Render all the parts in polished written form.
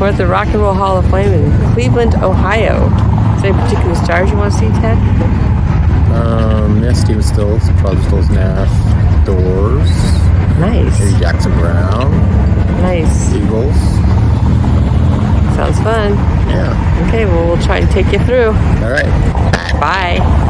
We're at the Rock and Roll Hall of Fame in Cleveland, Ohio. Is there any particular stars you want to see, Ted? Yeah, Steven Stills, Crosby, Stills, Nash, Doors. Nice. Maybe Jackson Brown. Nice. Eagles. Sounds fun. Yeah. Okay, well, we'll try to take you through. All right. Bye.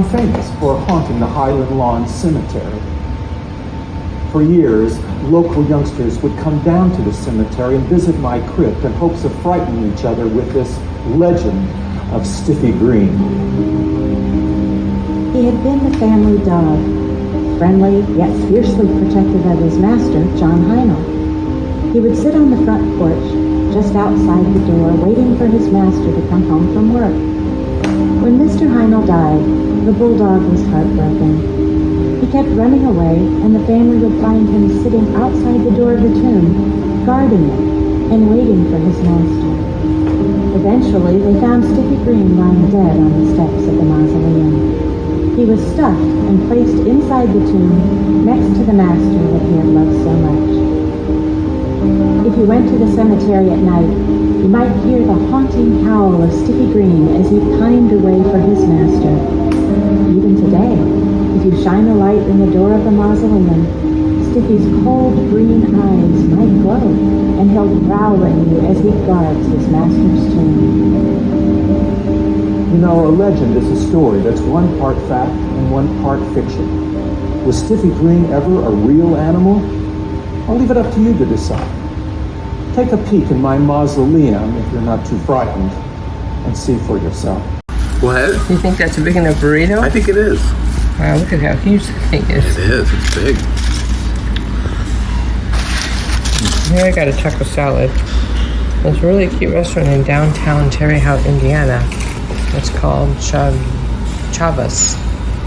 become famous for haunting the Highland Lawn Cemetery. For years, local youngsters would come down to the cemetery and visit my crypt in hopes of frightening each other with this legend of Stiffy Green. He had been the family dog, friendly yet fiercely protective of his master, John Heinel. He would sit on the front porch, just outside the door, waiting for his master to come home from work. When Mr. Heinel died, the bulldog was heartbroken. He kept running away, and the family would find him sitting outside the door of the tomb, guarding it and waiting for his master. Eventually, they found Stiffy Green lying dead on the steps of the mausoleum. He was stuffed and placed inside the tomb next to the master that he had loved so much. If you went to the cemetery at night, you might hear the haunting howl of Stiffy Green as he pined away for his master. Even today, if you shine a light in the door of the mausoleum, Stiffy's cold green eyes might glow, and he'll growl at you as he guards his master's tomb. You know, a legend is a story that's one part fact and one part fiction. Was Stiffy Green ever a real animal? I'll leave it up to you to decide. Take a peek in my mausoleum if you're not too frightened, and see for yourself. What? You think that's a big enough burrito? I think it is. Wow, look at how huge the thing is. It is. It's big. Here I got a taco salad. There's a really cute restaurant in downtown Terre Haute, Indiana. It's called Chavas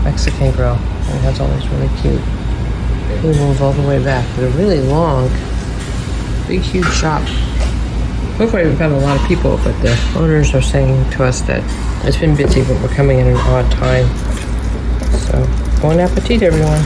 Mexican Grill. And it has all these really cute tables all the way back. They're really long, big, huge shop. So far we've had a lot of people, but the owners are saying to us that it's been busy, but we're coming in an odd time. So, bon appetit, everyone.